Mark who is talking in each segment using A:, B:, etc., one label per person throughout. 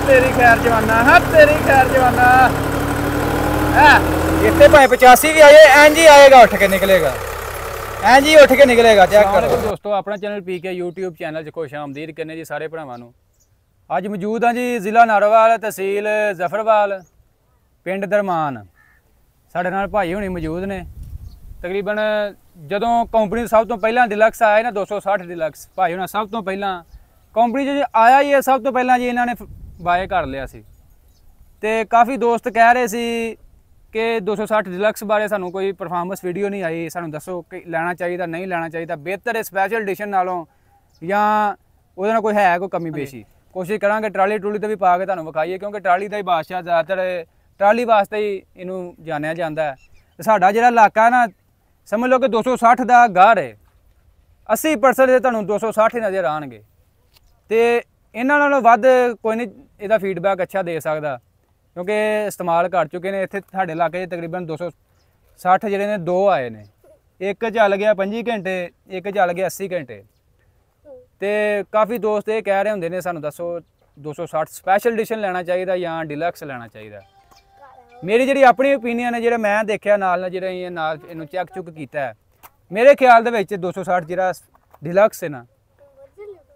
A: तेरी खैर जवाना, तेरी खैर जवाना। इतने भाई 85 भी आए, इंज ही आएगा, उठ के निकलेगा, इंज ही उठ के निकलेगा। चेक करो दोस्तों, अपना चैनल PK YouTube चैनल खुश आमदीद करने जी सारे भरावां नूं। अज मौजूद हाँ जी जिला नारोवाल, तहसील जफरवाल, पिंड दरमान। साडे नाल भाई हुणी मौजूद ने। तकरीबन जदों कंपनी सब तो पहला डिलक्स आया ना 260 डिलक्स, भाई हुणा सब तो पहला कंपनी जी आया ही है, सब तो पहला जी इन्होंने बाय कर लिया सी। ते काफ़ी दोस्त कह रहे सी कि 260 डिलक्स बारे सानू कोई परफॉर्मेंस वीडियो नहीं आई, सानू दसो कि लेना चाहिए नहीं लेना चाहिए, बेहतर है स्पैशल एडिशन नालों या उहदे नाल कोई है कोई कमी पेशी। कोशिश करांगे ट्राली ट्रूली तो भी पा के तुहानू विखाईए, क्योंकि ट्राली का ही बादशाह ज़्यादातर ट्राली वास्ते ही इनू जानिया जाता है। तो साडा जिहड़ा इलाका ना समझ लो कि 260 का गार है, 80% तुहानू 260 ही नज़र आएंगे। तो इन्हां नालों वध कोई नहीं इहदा फीडबैक अच्छा दे सकदा, क्योंकि इस्तेमाल कर चुके हैं। इत्थे साडे इलाके तकरीबन 260 जिहड़े ने 2 आए ने, एक चल गया 25 घंटे, एक चल गया 80 घंटे। तो काफ़ी दोस्त ये कह रहे होंगे ने सानू दसो 260 स्पैशल एडिशन लेना चाहिए या डिलक्स लेना चाहिए। मेरी जी अपनी ओपीनियन है, जो मैं देखा नाल जो नाल इनू चैक चुक किया, मेरे ख्याल दे 260 जो डिलक्स है ना,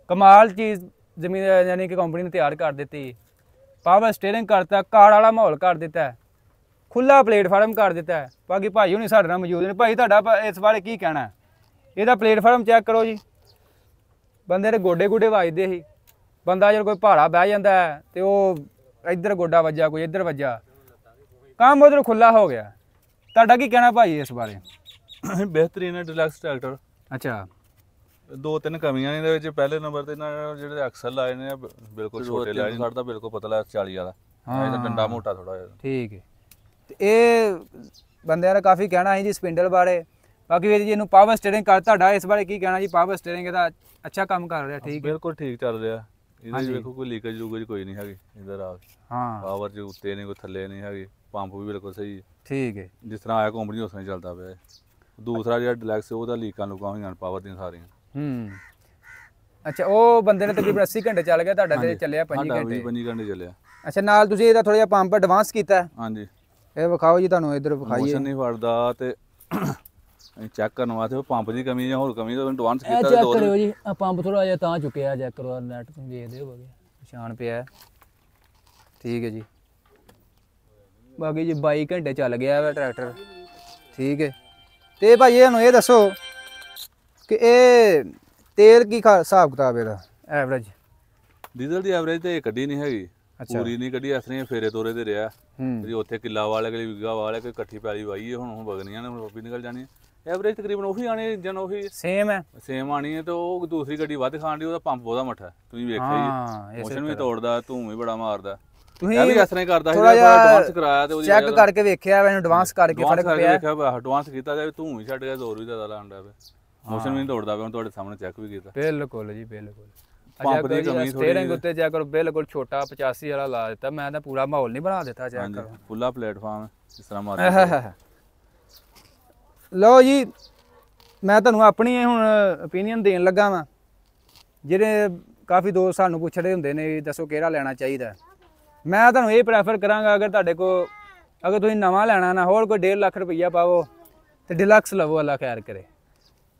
A: कमाल चीज़ जमीन यानी कि कंपनी ने तैयार कर दी। पावर स्टेयरिंग करता, कार वाला माहौल कर दिता है, खुला प्लेटफार्म कर दिता है। बाकी भाई हुणी साडे नाल मौजूद ने। भाई तुहाडा इस बारे की कहना है? इहदा प्लेटफार्म चैक करो जी, बंदे दे गोडे गुडे वजदे ही, बंदा जो कोई भाड़ा बह जाता है तो वो इधर गोडा वज्जा, कोई इधर वज्जा, काम उधर खुला हो गया। तुहाडा की कहना भाई इस बारे?
B: बेहतरीन है डिलक्स ट्रैक्टर।
A: अच्छा,
B: 2-3 कमियां ने इहदे विच। पहले नंबर ते इन्हां जिहड़े एक्सल लाए ने बिल्कुल छोटे लाए ने, साडा बिल्कुल पतला 40 वाला, ਇਹਦਾ ਡੰਡਾ ਮੋਟਾ ਥੋੜਾ ਜਿਹਾ।
A: ठीक है। तो ये बंदे का काफ़ी कहना है जी स्पिंडल बारे। बाकी ਵੀਰ ਜੀ ਇਹਨੂੰ ਪਾਵਰ ਸਟੀਅਰਿੰਗ ਕਰ, ਤੁਹਾਡਾ ਇਸ ਬਾਰੇ ਕੀ ਕਹਿਣਾ ਜੀ? ਪਾਵਰ ਸਟੀਅਰਿੰਗ ਇਹਦਾ ਅੱਛਾ ਕੰਮ ਕਰ ਰਿਹਾ? ਠੀਕ
B: ਬਿਲਕੁਲ ਠੀਕ ਚੱਲ ਰਿਹਾ। ਇਹਦੇ ਵਿੱਚ ਵੇਖੋ ਕੋਈ ਲੀਕੇਜ ਲੂਕੇਜ ਕੋਈ ਨਹੀਂ ਹੈਗੀ ਇਧਰ ਆ।
A: ਹਾਂ,
B: ਪਾਵਰ ਚ ਉੱਤੇ ਨਹੀਂ ਕੋਈ ਥੱਲੇ ਨਹੀਂ ਹੈਗੀ, ਪੰਪ ਵੀ ਬਿਲਕੁਲ ਸਹੀ ਹੈ।
A: ਠੀਕ ਹੈ,
B: ਜਿਸ ਤਰ੍ਹਾਂ ਆਇਆ ਕੰਪਨੀ ਉਸ ਤਰ੍ਹਾਂ ਚੱਲਦਾ ਪਿਆ। ਦੂਸਰਾ ਜਿਹੜਾ ਡਿਲੈਕਸ ਉਹਦਾ ਲੀਕਾਂ ਲੂਕਾਂ ਹੋਈਆਂ ਪਾਵਰ ਦੀਆਂ ਸਾਰੀਆਂ।
A: ਅੱਛਾ, ਉਹ ਬੰਦੇ ਨੇ ਤਕਰੀਬਨ 80 ਘੰਟੇ ਚੱਲ ਗਿਆ, ਤੁਹਾਡਾ ਤੇ ਚੱਲਿਆ 25 ਘੰਟੇ।
B: 25 ਘੰਟੇ ਚੱਲਿਆ।
A: ਅੱਛਾ, ਨਾਲ ਤੁਸੀਂ ਇਹਦਾ ਥੋੜਾ ਜਿਹਾ ਪੰਪ ਐਡਵਾਂਸ ਕੀਤਾ?
B: ਹਾਂਜੀ,
A: ਇਹ ਵਿਖਾਓ ਜੀ, ਤੁਹਾਨੂੰ ਇੱਧਰ ਵਿਖਾਈਏ।
B: ਮੋਸ਼ਨ ਨਹੀਂ ਫੜਦਾ ਤੇ ਚੈੱਕ ਕਰਨ ਵਾਸਤੇ ਪੰਪ ਦੀ ਕਮੀ ਜਾਂ ਹੋਰ ਕਮੀ ਤਾਂ ਐਡਵਾਂਸ
A: ਕੀਤਾ। ਚੈੱਕ ਕਰਿਓ ਜੀ, ਆ ਪੰਪ ਥੋੜਾ ਜਿਹਾ ਤਾਂ ਚੁੱਕਿਆ, ਚੈੱਕ ਕਰੋ ਨੈਟ ਤੋਂ ਦੇਖਦੇ ਹੋਗੇ ਨਿਸ਼ਾਨ ਪਿਆ। ਠੀਕ ਹੈ ਜੀ। ਬਾਕੀ ਜੀ 22 ਘੰਟੇ ਚੱਲ ਗਿਆ ਵਾ ਟਰੈਕਟਰ। ਠੀਕ ਹੈ। ਤੇ ਭਾਈ ਇਹਨੂੰ ਇਹ ਦੱਸੋ ਕਿ ਇਹ ਤੇਲ ਕੀ ਹਿਸਾਬ ਕਿਤਾਬ ਇਹਦਾ ਐਵਰੇਜ?
B: ਡੀਜ਼ਲ ਦੀ ਐਵਰੇਜ ਤੇ ਕੱਢੀ ਨਹੀਂ ਹੈਗੀ, ਪੂਰੀ ਨਹੀਂ ਕੱਢੀ। ਇਸ ਤਰ੍ਹਾਂ ਫੇਰੇ ਤੋਰੇ ਤੇ ਰਿਹਾ ਜੀ। ਉੱਥੇ ਕਿੱਲਾ ਵਾਲੇ ਕੋਈ ਵਿਗਾ ਵਾਲੇ ਕੋਈ ਇਕੱਠੀ ਪੈਲੀ ਵਾਈ ਹੈ, ਹੁਣ ਵਗਣੀਆਂ ਨੇ, ਹੁਣ ਵੀ ਨਿਕਲ ਜਾਣੀ ਹੈ। ਐਵਰੇਜ ਤਕਰੀਬਨ ਉਹੀ ਆਣੀ, ਜਨ ਉਹੀ ਸੇਮ ਹੈ, ਸੇਮ ਆਣੀ ਹੈ। ਤੇ ਉਹ ਦੂਸਰੀ ਗੱਡੀ ਵੱਧ ਖਾਣ ਦੀ, ਉਹਦਾ ਪੰਪ ਬਹੁਤਾ ਮੱਠਾ ਤੁਸੀਂ ਵੇਖਿਆ ਜੀ, ਮੋਸ਼ਨ ਵੀ ਤੋੜਦਾ, ਧੂਮ ਵੀ ਬੜਾ ਮਾਰਦਾ। ਤੁਸੀਂ ਵੀ ਇਸ ਤਰ੍ਹਾਂ ਹੀ ਕਰਦਾ ਸੀ, ਐਡਵਾਂਸ ਕਰਾਇਆ ਤੇ ਉਹਦੀ ਚੈੱਕ ਕਰਕੇ ਵੇਖਿਆ, ਮੈਨੂੰ ਐਡਵਾਂਸ ਕਰਕੇ ਫਰਕ ਪਿਆ, ਐਡਵਾਂਸ ਕੀਤਾ ਤੇ ਧੂਮ ਹੀ ਛੱਡ ਗਿਆ, ਜ਼ੋਰ ਵੀ ਜ਼ਿਆਦਾ ਲਾਉਂਦਾ ਪਿਆ, ਮੋਸ਼ਨ ਵੀ ਨਹੀਂ ਤੋੜਦਾ ਪਿਆ। ਹੁਣ ਤੁਹਾਡੇ ਸਾਹਮਣੇ ਚੈੱਕ ਵੀ ਕੀਤਾ। ਬਿਲਕੁਲ ਜੀ, ਬਿਲਕੁਲ। ਪੰਪ ਦੀ ਕਮੀ ਸਟੀਅਰਿੰਗ ਉੱਤੇ ਚੈੱਕ ਕਰੋ, ਬਿਲਕੁਲ ਛੋਟਾ 85 ਵਾਲਾ ਲਾ ਦਿੱਤਾ। ਮੈਂ ਤਾਂ ਪੂਰਾ ਮਾਹੌਲ ਨਹੀਂ ਬਣਾ ਦਿੱਤਾ। ਚੈੱਕ ਕਰੋ, ਖੁੱਲਾ ਪਲੇਟਫਾਰਮ ਇਸ ਤਰ੍ਹਾਂ ਮਾਰ।
A: ਲਓ ਜੀ, ਮੈਂ ਤੁਹਾਨੂੰ ਆਪਣੀ ਹੁਣ ਓਪੀਨੀਅਨ ਦੇਣ ਲੱਗਾ ਵਾਂ। ਜਿਹੜੇ ਕਾਫੀ ਦੋਸਤ ਸਾਨੂੰ ਪੁੱਛ ਰਹੇ ਹੁੰਦੇ ਨੇ ਦੱਸੋ ਕਿਹੜਾ ਲੈਣਾ ਚਾਹੀਦਾ, ਮੈਂ ਤੁਹਾਨੂੰ ਇਹ ਪ੍ਰੈਫਰ ਕਰਾਂਗਾ, ਅਗਰ ਤੁਹਾਡੇ ਕੋਲ ਅਗਰ ਤੁਸੀਂ ਨਵਾਂ ਲੈਣਾ ਨਾ, ਹੋਰ ਕੋਈ 1.5 ਲੱਖ ਰੁਪਈਆ ਪਾਵੋ ਤੇ ਡਿਲਕਸ ਲਵੋ, ਅੱਲਾ ਖੈਰ ਕਰੇ।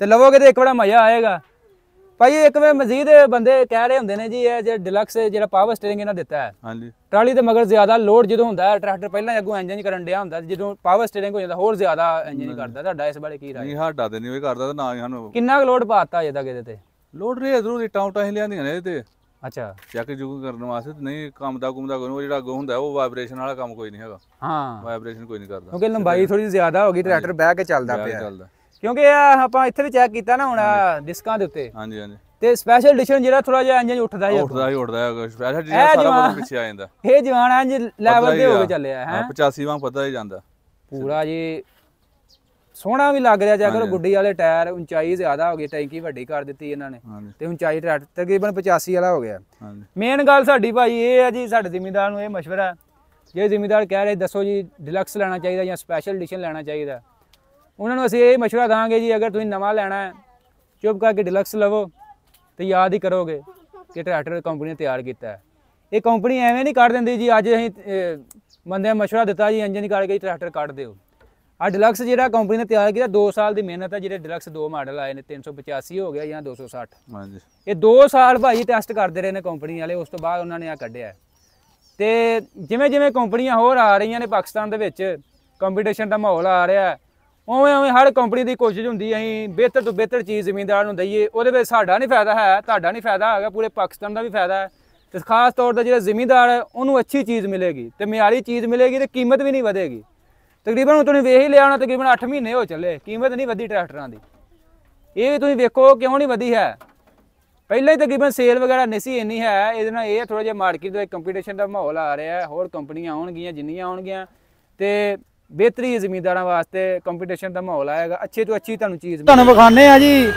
A: ਤੇ ਲਵੋਗੇ ਤੇ ਇੱਕ ਬੜਾ ਮਜ਼ਾ ਆਏਗਾ ਭਾਈ। ਇੱਕ ਵੇ ਮਜ਼ੀਦ ਬੰਦੇ ਕਹਿ ਰਹੇ ਹੁੰਦੇ ਨੇ ਜੀ ਇਹ ਜਿਹੜਾ ਡਿਲਕਸ ਜਿਹੜਾ ਪਾਵਰ ਸਟੀਅਰਿੰਗ ਇਹਨਾਂ ਦਿੱਤਾ ਹੈ, ਹਾਂਜੀ, ਟਰਾਲੀ ਤੇ ਮਗਰ ਜ਼ਿਆਦਾ ਲੋਡ ਜਦੋਂ ਹੁੰਦਾ ਹੈ, ਟਰੈਕਟਰ ਪਹਿਲਾਂ ਅੱਗੋਂ ਇੰਜਨ ਕਰਨ ਡਿਆ ਹੁੰਦਾ, ਜਦੋਂ ਪਾਵਰ ਸਟੀਅਰਿੰਗ ਹੋ ਜਾਂਦਾ ਹੋਰ ਜ਼ਿਆਦਾ ਇੰਜਨ ਕਰਦਾ। ਤੁਹਾਡਾ ਇਸ ਬਾਰੇ ਕੀ ਰਾਏ?
B: ਨਹੀਂ, ਸਾਡਾ ਤੇ ਨਹੀਂ ਉਹ ਕਰਦਾ, ਤੇ ਨਾ ਹੀ ਸਾਨੂੰ।
A: ਕਿੰਨਾ ਕੁ ਲੋਡ ਪਾਤਾ ਅਜੇ ਤੱਕ ਇਹਦੇ ਤੇ? ਲੋਡ
B: ਰੇ ਇਧਰੋਂ ਦੀ ਟਾਉਟਾਂ ਹੀ ਲਿਆਂਦੀਆਂ ਨੇ ਇਹਦੇ ਤੇ।
A: ਅੱਛਾ,
B: ਚੈੱਕ ਚੁੱਕ ਕਰਨ ਵਾਸਤੇ ਨਹੀਂ, ਕੰਮ ਦਾ ਕੋਈ, ਉਹ ਜਿਹੜਾ ਅੱਗੋਂ ਹੁੰਦਾ ਉਹ ਵਾਈਬ੍ਰੇਸ਼ਨ ਵਾਲਾ ਕੰਮ ਕੋਈ ਨਹੀਂ ਹੈਗਾ।
A: ਹਾਂ,
B: ਵਾਈਬ੍ਰੇਸ਼ਨ ਕੋਈ ਨਹੀਂ ਕਰਦਾ,
A: ਕਿਉਂਕਿ ਲੰਬਾਈ ਥੋੜੀ ਜ਼ਿਆਦਾ ਹੋ ਗਈ, ਟਰੈਕਟਰ ਬਹਿ ਕੇ ਚੱਲਦਾ ਪਿਆ। ਕਿਉਂਕਿ ਆਪਾਂ ਇੱਥੇ ਵੀ ਚੈੱਕ ਕੀਤਾ ਨਾ ਹੁਣ ਡਿਸਕਾਂ ਦੇ ਉੱਤੇ। ਹਾਂਜੀ ਹਾਂਜੀ। ਤੇ ਸਪੈਸ਼ਲ ਐਡੀਸ਼ਨ ਜਿਹੜਾ ਥੋੜਾ ਜਿਹਾ ਇੰਜਨ ਉੱਠਦਾ ਹੈ, ਉੱਠਦਾ ਹੈ। ਸਪੈਸ਼ਲ ਐਡੀਸ਼ਨ ਸਾਰਾ ਕੁਝ ਪਿੱਛੇ ਆ ਜਾਂਦਾ। ਇਹ ਜਵਾਨ ਇੰਜ ਲੈਵਲ ਤੇ ਹੋ ਕੇ ਚੱਲਿਆ ਹੈ। 85 ਵਾਂ ਪਤਾ ਹੀ ਜਾਂਦਾ ਪੂਰਾ ਜੀ। ਸੋਹਣਾ ਵੀ ਲੱਗ ਰਿਹਾ। ਜੇ ਅਗਰ ਗੁੱਡੀ ਵਾਲੇ ਟਾਇਰ, ਉਚਾਈ ਜ਼ਿਆਦਾ ਹੋ ਗਈ, ਟੈਂਕੀ ਵੱਡੀ ਕਰ ਦਿੱਤੀ ਇਹਨਾਂ ਨੇ, ਤੇ ਉਚਾਈ ਤਕਰੀਬਨ 85 ਵਾਲਾ ਹੋ ਗਿਆ। ਮੇਨ ਗੱਲ ਸਾਡੀ ਭਾਈ ਇਹ ਹੈ ਜੀ, ਸਾਡੇ ਜ਼ਿਮੀਂਦਾਰ ਨੂੰ ਇਹ ਮਸ਼ਵਰਾ, ਜੇ ਜ਼ਿਮੀਂਦਾਰ ਕਹਿ ਰਹੇ ਦੱਸੋ ਜੀ ਡਿਲਕਸ ਲੈਣਾ ਚਾਹੀਦਾ ਜਾਂ ਸਪੈਸ਼ਲ ਐਡੀਸ਼ਨ ਲੈਣਾ ਚਾਹੀਦਾ, ਉਹਨਾਂ ਨੂੰ ਅਸੀਂ ਇਹ ਮਸ਼ਵਰਾ ਦਾਂਗੇ ਜੀ, ਅਗਰ ਤੁਸੀਂ ਨਵਾਂ ਲੈਣਾ ਹੈ ਚੁੱਪ ਕਰਕੇ ਡਿਲਕਸ ਲਵੋ ਤੇ ਯਾਦ ਹੀ ਕਰੋਗੇ ਕਿ ਟਰੈਕਟਰ ਕੰਪਨੀ ਨੇ ਤਿਆਰ ਕੀਤਾ ਹੈ। ਇਹ ਕੰਪਨੀ ਐਵੇਂ ਨਹੀਂ ਕੱਢ ਦਿੰਦੀ ਜੀ ਅੱਜ ਅਸੀਂ ਬੰਦਿਆਂ ਮਸ਼ਵਰਾ ਦਿੱਤਾ ਜੀ ਇੰਜਨ ਕੱਢ ਕੇ ਟਰੈਕਟਰ ਕੱਢ ਦਿਓ। ਆ ਡਿਲਕਸ ਜਿਹੜਾ ਕੰਪਨੀ ਨੇ ਤਿਆਰ ਕੀਤਾ 2 ਸਾਲ ਦੀ ਮਿਹਨਤ ਹੈ। ਜਿਹੜੇ ਡਿਲਕਸ 2 ਮਾਡਲ ਆਏ ਨੇ 385 ਹੋ ਗਿਆ ਜਾਂ 260
B: ਹਾਂਜੀ
A: ਇਹ 2 ਸਾਲ ਭਾਈ ਟੈਸਟ ਕਰਦੇ ਰਹੇ ਨੇ ਕੰਪਨੀ ਵਾਲੇ। ਉਸ ਤੋਂ ਬਾਅਦ ਉਹਨਾਂ ਨੇ ਆ ਕੱਢਿਆ। ਤੇ ਜਿਵੇਂ ਜਿਵੇਂ ਕੰਪਨੀਆਂ ਹੋਰ ਆ ਰਹੀਆਂ ਨੇ ਪਾਕਿਸਤਾਨ ਦੇ ਵਿੱਚ ਕੰਪੀਟੀਸ਼ਨ ਦਾ ਮਾਹੌਲ ਆ ਰਿਹਾ ਉਵੇਂ ਉਵੇਂ ਹਰ ਕੰਪਨੀ ਦੀ ਕੋਸ਼ਿਸ਼ ਹੁੰਦੀ ਅਸੀਂ ਬਿਹਤਰ ਤੋਂ ਬਿਹਤਰ ਚੀਜ਼ ਜ਼ਿਮੀਂਦਾਰ ਨੂੰ ਦਈਏ। ਉਹਦੇ ਵਿੱਚ ਸਾਡਾ ਨਹੀਂ ਫਾਇਦਾ ਹੈ, ਤੁਹਾਡਾ ਨਹੀਂ ਫਾਇਦਾ ਹੈਗਾ, ਪੂਰੇ ਪਾਕਿਸਤਾਨ ਦਾ ਵੀ ਫਾਇਦਾ ਹੈ। ਤੇ ਖਾਸ ਤੌਰ 'ਤੇ ਜਿਹੜਾ ਜ਼ਿਮੀਂਦਾਰ ਹੈ ਉਹਨੂੰ ਅੱਛੀ ਚੀਜ਼ ਮਿਲੇਗੀ ਤੇ ਮਿਆਰੀ ਚੀਜ਼ ਮਿਲੇਗੀ ਤੇ ਕੀਮਤ ਵੀ ਨਹੀਂ ਵਧੇਗੀ। ਤਕਰੀਬਨ ਹੁਣ ਤੁਸੀਂ ਵੇਖ ਹੀ ਲਿਆ ਹੋਣਾ ਤਕਰੀਬਨ 8 ਮਹੀਨੇ ਹੋ ਚੱਲੇ ਕੀਮਤ ਨਹੀਂ ਵਧੀ ਟਰੈਕਟਰਾਂ ਦੀ। ਇਹ ਵੀ ਤੁਸੀਂ ਵੇਖੋ ਕਿਉਂ ਨਹੀਂ ਵਧੀ ਹੈ। ਪਹਿਲਾਂ ਹੀ ਤਕਰੀਬਨ ਸੇਲ ਵਗੈਰਾ ਨਹੀਂ ਸੀ ਇੰਨੀ ਹੈ। ਇਹਦੇ ਨਾਲ ਇਹ ਥੋੜ੍ਹਾ ਜਿਹਾ ਮਾਰਕੀਟ ਦਾ ਕੰਪੀਟੀਸ਼ਨ ਦਾ ਮਾਹੌਲ ਆ ਰਿਹਾ। ਹੋਰ ਕੰਪਨੀਆਂ ਆਉਣਗੀਆਂ ਜਿੰਨੀਆਂ ਆਉਣਗੀਆਂ ਤੇ ਬਿਹਤਰੀ ਜ਼ਿਮੀਂਦਾਰਾਂ ਵਾਸਤੇ ਕੰਪੀਟੀਸ਼ਨ ਦਾ ਮਾਹੌਲ ਆਏਗਾ। ਅੱਛੇ ਤੋਂ ਅੱਛੀ ਤੁਹਾਨੂੰ ਚੀਜ਼ ਤੁਹਾਨੂੰ ਵਿਖਾਉਂਦੇ ਆ ਜੀ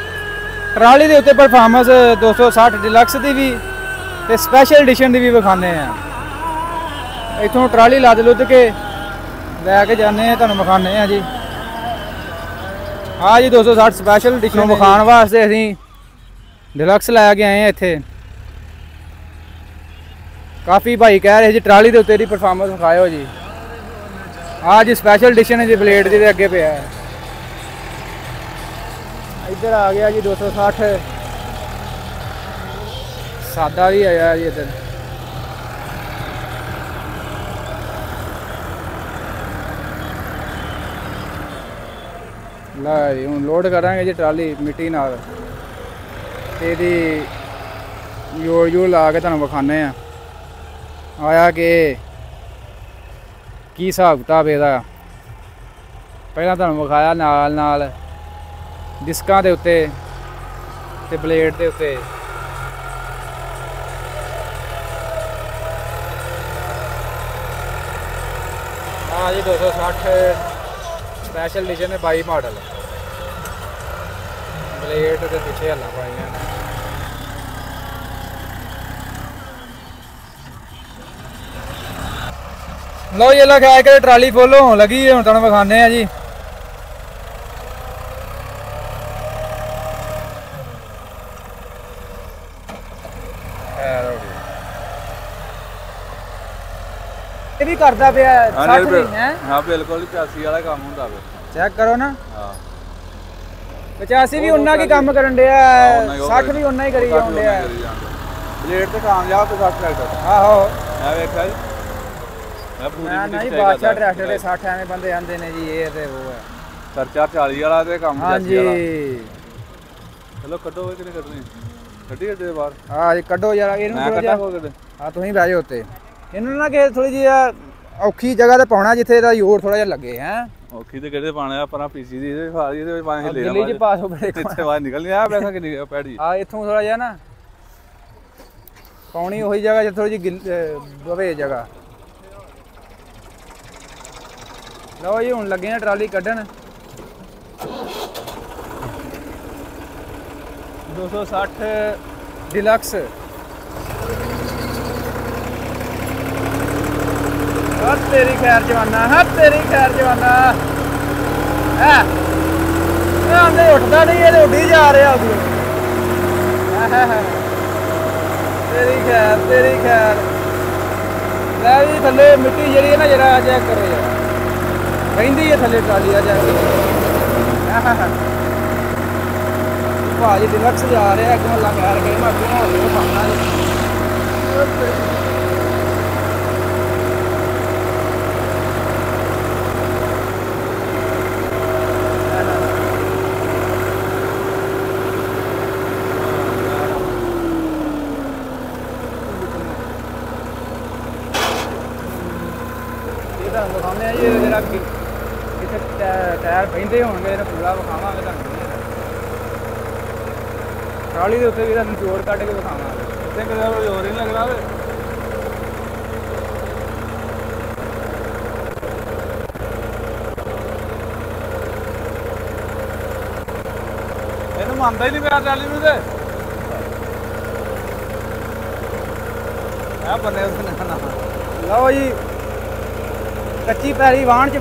A: ਟਰਾਲੀ ਦੇ ਉੱਤੇ ਪਰਫਾਰਮੈਂਸ 260 ਡਿਲਕਸ ਦੀ ਵੀ ਤੇ ਸਪੈਸ਼ਲ ਐਡੀਸ਼ਨ ਦੀ ਵੀ ਵਿਖਾਉਂਦੇ ਆ। ਇੱਥੋਂ ਟਰਾਲੀ ਲੱਦ ਲੁੱਦ ਕੇ ਲੈ ਕੇ ਜਾਂਦੇ ਆ ਤੁਹਾਨੂੰ ਵਿਖਾਉਂਦੇ ਆ ਜੀ। ਹਾਂ ਜੀ 260 ਸਪੈਸ਼ਲ ਐਡੀਸ਼ਨ ਵਿਖਾਉਣ ਵਾਸਤੇ ਅਸੀਂ ਡਿਲਕਸ ਲੈ ਕੇ ਆਏ ਆ ਇੱਥੇ। ਕਾਫੀ ਭਾਈ ਕਹਿ ਰਹੇ ਜੀ ਟਰਾਲੀ ਦੇ ਉੱਤੇ ਦੀ ਪਰਫਾਰਮੈਂਸ ਵਿਖਾਇਓ ਜੀ। ਆਹ ਜੀ ਸਪੈਸ਼ਲ ਐਡੀਸ਼ਨ ਹੈ ਜੀ ਬਲੇਡ ਦੇ ਅੱਗੇ ਪਿਆ ਹੈ। ਇੱਧਰ ਆ ਗਿਆ ਜੀ 260 ਸਾਦਾ ਵੀ ਆਇਆ ਜੀ ਇੱਧਰ। ਲੈ ਜੀ ਹੁਣ ਲੋਡ ਕਰਾਂਗੇ ਜੀ ਟਰਾਲੀ ਮਿੱਟੀ ਨਾਲ ਤੇ ਇਹਦੀ ਜੋੜ ਲਾ ਕੇ ਤੁਹਾਨੂੰ ਵਿਖਾਉਂਦੇ ਆ ਆਇਆ ਕਿ ਕੀ ਹਿਸਾਬ ਕਿਤਾਬ ਇਹਦਾ। ਪਹਿਲਾਂ ਤੁਹਾਨੂੰ ਵਿਖਾਇਆ ਨਾਲ ਨਾਲ ਡਿਸਕਾਂ ਦੇ ਉੱਤੇ ਤੇ ਬਲੇਡ ਦੇ ਉੱਤੇ। ਹਾਂ ਜੀ 260 ਸਪੈਸ਼ਲ ਐਡੀਸ਼ਨ ਹੈ 22 ਮਾਡਲ। ਬਲੇਡ ਦੇ ਪਿੱਛੇ ਹੱਲਾਂ ਪਾਈਆਂ ਨੇ। ਲਓ ਜੀ ਲਗਾਇਆ ਕਿ ਟਰਾਲੀ ਫੁੱਲ ਹੋਣ ਲੱਗੀ ਹੁਣ ਤੁਹਾਨੂੰ ਵਿਖਾਉਂਦੇ ਆ ਜੀ। ਇਹ ਵੀ ਕਰਦਾ ਪਿਆ 60 ਵੀ ਹੈ।
B: ਹਾਂ ਬਿਲਕੁਲ 85 ਵਾਲਾ ਕੰਮ ਹੁੰਦਾ ਵੇ।
A: ਚੈੱਕ ਕਰੋ ਨਾ।
B: ਹਾਂ
A: 85 ਵੀ ਉਹਨਾਂ ਕੀ ਕੰਮ ਕਰਨ ਡਿਆ 60 ਵੀ ਉਹਨਾਂ ਹੀ ਕਰੀ ਜਾਂਦੇ ਆ।
B: ਬਲੇਡ ਤੇ ਕਾਮਯਾਬ ਤੇ 60 ਟਰੈਕਟਰ।
A: ਆਹੋ
B: ਮੈਂ ਵੇਖਿਆ ਜੀ
A: ਮੈਂ ਨਹੀਂ ਬਾਦਸ਼ਾਹ ਟਰੈਕਟਰ ਦੇ 60 ਐਵੇਂ ਬੰਦੇ ਆਂਦੇ ਨੇ ਜੀ ਇਹ ਤੇ ਉਹ ਹੈ
B: ਖਰਚਾ 40 ਵਾਲਾ ਤੇ ਕੰਮ 80
A: ਹਾਂਜੀ।
B: ਵਾਲਾ। ਚਲੋ ਕੱਢੋ ਵੇ ਕਿਨੇ ਕੱਢਣੀ ਕੱਢੀ ਅੱਡੇ ਦੇ ਬਾਹਰ।
A: ਹਾਂ ਜੀ ਕੱਢੋ ਯਾਰ ਇਹਨੂੰ ਥੋੜਾ ਜਿਹਾ। ਹਾਂ ਤੁਸੀਂ ਬਹਿ ਜਾਓ ਉੱਤੇ। ਇਹਨੂੰ ਨਾ ਕਿ ਥੋੜੀ ਜਿਹੀ ਔਖੀ ਜਗ੍ਹਾ ਤੇ ਪਾਉਣਾ ਜਿੱਥੇ ਇਹਦਾ ਜ਼ੋਰ ਥੋੜਾ ਜਿਹਾ ਲੱਗੇ ਹੈ।
B: ਔਖੀ ਤੇ ਕਿਹੜੇ ਪਾਣਾ ਪਰਾਂ ਪੀਸੀ ਦੀ ਇਹਦੇ ਫਾਲੀ ਇਹਦੇ ਵਿੱਚ ਪਾਣੀ ਹਿੱਲੇ
A: ਦਿੱਲੀ ਚ ਪਾਸ ਹੋ ਬੜੇ
B: ਇੱਥੇ ਬਾਹਰ ਨਿਕਲਣੀ ਆ ਪੈਸਾ ਕਿੰਨੀ ਪੈੜੀ।
A: ਆ ਇੱਥੋਂ ਥੋੜਾ ਜਿਹਾ ਨਾ ਪਾਉਣੀ ਉਹੀ ਜਗ੍ਹਾ ਜਿੱਥੇ ਥੋੜੀ ਜਿਹੀ ਬਵੇ ਜਗ੍ਹਾ। ਲਓ ਜੀ ਹੁਣ ਲੱਗੇ ਆ ਟਰਾਲੀ ਕੱਢਣ 260 ਡਿਲਕਸ। ਹੱਥ ਤੇਰੀ ਖੈਰ ਜਵਾਨਾ ਹੱਥ ਤੇਰੀ ਖੈਰ ਜਵਾਨਾ ਹੈ। ਇਹ ਆਂਦੇ ਉੱਠਦਾ ਨਹੀਂ ਇਹ ਉੱਡੀ ਜਾ ਰਿਹਾ ਉਹਦੀ। ਤੇਰੀ ਖੈਰ ਲੈ ਵੀ ਥੱਲੇ ਮਿੱਟੀ ਜਿਹੜੀ ਹੈ ਨਾ ਜਰਾ ਆ ਚੈੱਕ ਕਰੋ ਯਾਰ ਕਹਿੰਦੀ ਹੈ ਥੱਲੇ ਟਰਾਲੀ ਆ ਜਾ ਕੇ। ਭਾਜੀ ਡਿਲਕਸ ਜਾ ਰਿਹਾ ਅੱਗੋਂ ਹੱਲਾ ਮਾਰ ਕੇ ਮੈਂ ਅੱਗੋਂ ਹੌਲੀ ਉਹ ਖਾਣਾ ਜੀ। ਤੁਹਾਨੂੰ ਵਿਖਾਉਂਦੇ ਆ ਜੀ ਜਿਹੜਾ ਇੱਥੇ ਟਾਇਰ ਬਹਿੰਦੇ ਹੋਣਗੇ ਇਹਨੂੰ ਪੂਰਾ ਵਿਖਾਵਾਂਗੇ ਤੁਹਾਨੂੰ। ਟਰਾਲੀ ਦੇ ਉੱਤੇ ਵੀ ਤੁਹਾਨੂੰ ਜੋੜ ਕੱਢ ਕੇ ਵਿਖਾਵਾਂਗੇ।
B: ਇੱਥੇ ਕਿਤੇ ਹੋਰ ਹੀ ਲੱਗਣਾ ਵੇ। ਇਹਨੂੰ ਮੰਨਦਾ ਹੀ ਨਹੀਂ ਪਿਆ ਟਰਾਲੀ ਨੂੰ ਤੇ ਆ ਬੰਨੇ ਉਸ ਨਾ।
A: ਲਓ ਜੀ ਕੱਚੀ ਪੈਰੀ ਵਾਹਣ ਚ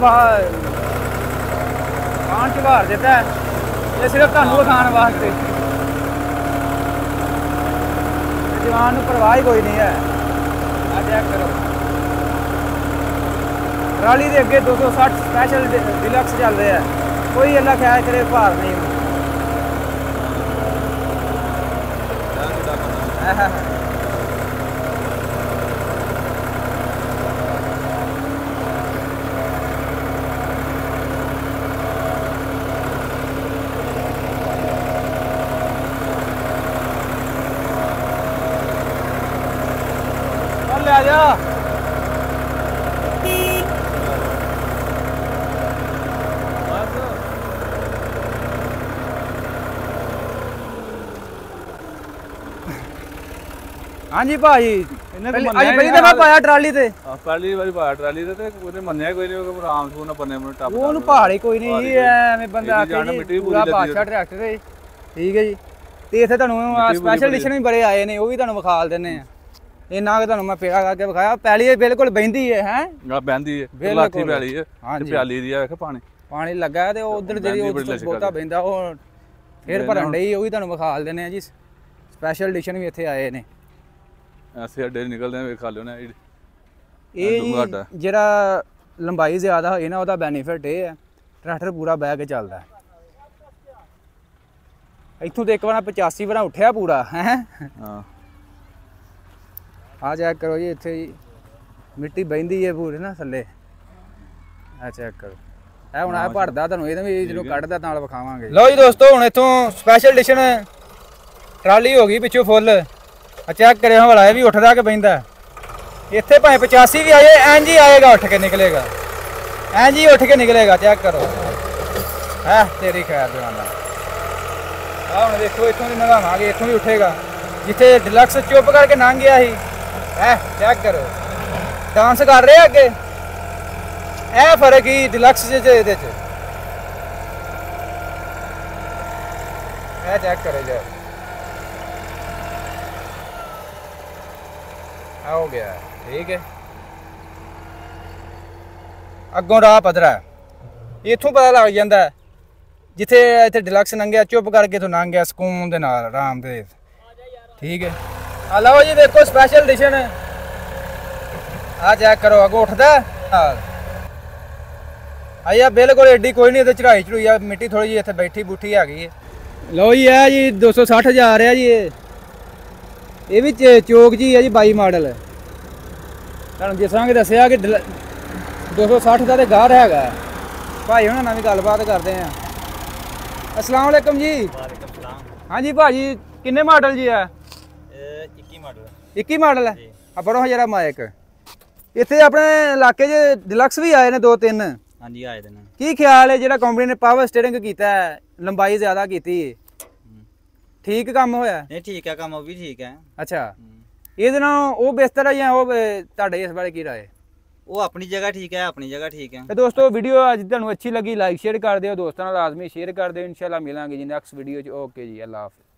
A: ਵਾਹਣ ਚ ਵਾਰ ਦਿੱਤਾ ਇਹ ਸਿਰਫ ਤੁਹਾਨੂੰ ਵਿਖਾਉਣ ਵਾਸਤੇ। ਜਵਾਨ ਨੂੰ ਪਰਵਾਹ ਹੀ ਕੋਈ ਨਹੀਂ ਹੈ। ਟਰਾਲੀ ਦੇ ਅੱਗੇ 260 ਸਪੈਸ਼ਲ ਡਿਲਕਸ ਚੱਲ ਰਿਹਾ ਕੋਈ ਅੱਲਾ ਖੈਰ ਕਰੇ ਭਾਰ ਨਹੀਂ ਲੈ ਜਾ ਹਾਂਜੀ ਭਾਜੀ
B: ਇਹਨੇ
A: ਅੱਜ ਪਹਿਲੀ ਦਫਾ ਪਾਇਆ ਟਰਾਲੀ ਤੇ
B: ਪਹਿਲੀ ਵਾਰੀ ਪਾਇਆ ਟਰਾਲੀ ਤੇ ਉਹਨੇ ਮੰਨਿਆ ਕੋਈ ਨਹੀਂ ਕਿ ਆਰਾਮ ਸੂ ਨਾ ਪੰਨੇ ਮੈਨੂੰ ਟੱਪ
A: ਉਹਨੂੰ ਪਹਾੜੀ ਕੋਈ ਨਹੀਂ ਜੀ ਐਵੇਂ ਬੰਦਾ ਆਖੇ ਜੀ ਪੂਰਾ ਬਾਦਸ਼ਾਹ ਟਰੈਕਟਰ ਤੇ ਠੀਕ ਹੈ ਜੀ ਤੇ ਇੱਥੇ ਤੁਹਾਨੂੰ ਸਪੈਸ਼ਲ ਐਡੀਸ਼ਨ ਵੀ ਬੜੇ ਆਏ ਨੇ ਉਹ ਵੀ ਤੁਹਾਨੂੰ ਵਿਖਾ ਦਿੰਨੇ ਆ ਇਹਨਾਂ ਕਿ ਤੁਹਾਨੂੰ ਮੈਂ ਪੇੜਾ ਕਰਕੇ ਵਿਖਾਇਆ ਪੈਲੀ ਬਿਲਕੁਲ ਬਹਿੰਦੀ ਹੈ ਹੈ
B: ਆ ਬਹਿੰਦੀ ਹੈ ਲਾਠੀ ਪੈਲੀ ਹੈ ਤੇ ਪਿਆਲੀ ਦੀ ਆ ਵੇਖ
A: ਪਾਣੀ ਲੱਗਾ ਤੇ ਉਧਰ ਜਿਹੜੀ ਉਹ ਬਹੁਤਾ ਬਹਿੰਦਾ ਉਹ ਫੇਰ ਭਰਨ ਡਈ ਉਹ ਵੀ ਤੁਹਾਨੂੰ ਵਿਖਾ ਦਿੰਨੇ ਆ ਜੀ ਸਪੈਸ਼ਲ ਐਡੀਸ਼ਨ ਵੀ ਇੱਥੇ ਆਏ ਨੇ
B: ਅਸੀਂ ਅੱਡੇ ਨਿਕਲਦੇ ਆ ਵੇਖ ਲਿਓ ਨਾ
A: ਇਹ ਜਿਹੜਾ ਲੰਬਾਈ ਜ਼ਿਆਦਾ ਹੋਏ ਨਾ ਉਹਦਾ ਬੈਨੀਫਿਟ ਇਹ ਹੈ ਟਰੈਕਟਰ ਪੂਰਾ ਬਹਿ ਕੇ ਚੱਲਦਾ ਇੱਥੋਂ ਤੇ ਇੱਕ ਵਾਰ 85 ਵਾਰ ਉੱਠਿਆ ਪੂਰਾ ਹੈ
B: ਹਾਂ
A: ਆ ਚੈੱਕ ਕਰੋ ਜੀ ਇੱਥੇ ਜੀ ਮਿੱਟੀ ਬਹਿੰਦੀ ਹੈ ਪੂਰੇ ਨਾ ਥੱਲੇ ਆ ਚੈੱਕ ਕਰੋ ਇਹ ਹੁਣ ਆ ਭਰਦਾ ਤੁਹਾਨੂੰ ਇਹਦੇ ਵੀ ਜਦੋਂ ਕੱਢਦਾ ਨਾਲ ਵਿਖਾਵਾਂਗੇ ਲਓ ਜੀ ਦੋਸਤੋ ਹੁਣ ਇੱਥੋਂ ਸਪੈਸ਼ਲ ਐਡੀਸ਼ਨ ਟਰਾਲੀ ਹੋ ਗਈ ਪਿੱਛੋਂ ਫੁੱਲ ਆ ਚੈੱਕ ਕਰਿਓ ਵਾਲਾ ਇਹ ਵੀ ਉੱਠਦਾ ਕਿ ਬਹਿੰਦਾ ਇੱਥੇ ਭਾਵੇਂ 85 ਵੀ ਆਏ ਐਂ ਜੀ ਆਏਗਾ ਉੱਠ ਕੇ ਨਿਕਲੇਗਾ ਐਂ ਜੀ ਉੱਠ ਕੇ ਨਿਕਲੇਗਾ ਚੈੱਕ ਕਰੋ ਹੈ ਤੇਰੀ ਖੈਰ ਜਵਾਨਾ ਆ ਹੁਣ ਦੇਖੋ ਇੱਥੋਂ ਦੀ ਨਗਾਵਾਂਗੇ ਇੱਥੋਂ ਵੀ ਉੱਠੇਗਾ ਜਿੱਥੇ ਡਿਲਕਸ ਚੁੱਪ ਕਰਕੇ ਲੰਘ ਗਿਆ ਸੀ ਹੈ ਚੈੱਕ ਕਰੋ ਡਾਂਸ ਕਰ ਰਿਹਾ ਅੱਗੇ ਇਹ ਫਰਕ ਹੀ ਡਿਲਕਸ ਚ ਇਹਦੇ ਚ ਇਹ ਚੈੱਕ ਕਰੋ ਜੀ ਆ ਹੋ ਗਿਆ ਠੀਕ ਹੈ ਅੱਗੋਂ ਰਾਹ ਪਧਰਾ ਇੱਥੋਂ ਪਤਾ ਲੱਗ ਜਾਂਦਾ ਜਿੱਥੇ ਇੱਥੇ ਡਿਲਕਸ ਲੰਘਿਆ ਚੁੱਪ ਕਰਕੇ ਤੋਂ ਲੰਘ ਗਿਆ ਸਕੂਨ ਦੇ ਨਾਲ ਆਰਾਮ ਦੇ ਠੀਕ ਹੈ ਆ ਲਓ ਜੀ ਦੇਖੋ ਸਪੈਸ਼ਲ ਐਡੀਸ਼ਨ ਆ ਚੈੱਕ ਕਰੋ ਅੱਗੋਂ ਉੱਠਦਾ ਆਇਆ ਬਿਲਕੁਲ ਏਡੀ ਕੋਈ ਨਹੀਂ ਇਹਦੇ ਚੜਾਈ ਚੜੂਈ ਆ ਮਿੱਟੀ ਥੋੜੀ ਜਿਹੀ ਇੱਥੇ ਬੈਠੀ ਬੂਠੀ ਹੈਗੀ ਹੈ ਲਓ ਜੀ ਇਹ ਜੀ 260 ਜਾ ਰਿਹਾ ਜੀ ਇਹ ਵੀ ਚੋਕ ਜੀ ਹੈ ਜੀ 22 ਮਾਡਲ ਤੁਹਾਨੂੰ ਜਿਸ ਤਰ੍ਹਾਂ ਕਿ ਦੱਸਿਆ ਕਿ 260 ਦਾ ਤੇ ਗਾਰ ਹੈਗਾ ਭਾਈ ਉਹਨਾਂ ਨਾਲ ਵੀ ਗੱਲਬਾਤ ਕਰਦੇ ਆ अस्सलाम वालेकुम जी। वालेकुम सलाम। हाँ जी भाजी किन्ने मॉडल जी है? 21 मॉडल। 21 मॉडल है आ बड़ो जरा माइक इत्थे अपने इलाके च डिलक्स भी आए ने 2-3। हाँ जी आए ने की ख्याल है जेड़ा कंपनी ने पावर स्टीयरिंग कीता है लंबाई ज्यादा कीती है ठीक काम होया? नहीं ठीक है काम वो भी ठीक है। अच्छा ਇਹਦੇ ਨਾਲ ਉਹ ਬਿਹਤਰ ਹੈ ਜਾਂ ਉਹ ਤੁਹਾਡੇ ਇਸ ਬਾਰੇ ਕੀ ਰਾਏ? ਉਹ ਆਪਣੀ ਜਗ੍ਹਾ ਠੀਕ ਹੈ ਆਪਣੀ ਜਗ੍ਹਾ ਠੀਕ ਹੈ। ਤੇ ਦੋਸਤੋ ਵੀਡੀਓ ਅੱਜ ਤੁਹਾਨੂੰ ਅੱਛੀ ਲੱਗੀ ਲਾਈਕ ਸ਼ੇਅਰ ਕਰ ਦਿਓ ਦੋਸਤਾਂ ਨਾਲ ਲਾਜ਼ਮੀ ਸ਼ੇਅਰ ਕਰ ਦਿਓ ਇਨਸ਼ਾਅੱਲਾ ਮਿਲਾਂਗੇ ਜੀ ਨੈਕਸਟ ਵੀਡੀਓ 'ਚ ਓਕੇ ਜੀ ਅੱਲਾ ਹਾਫਿਜ਼।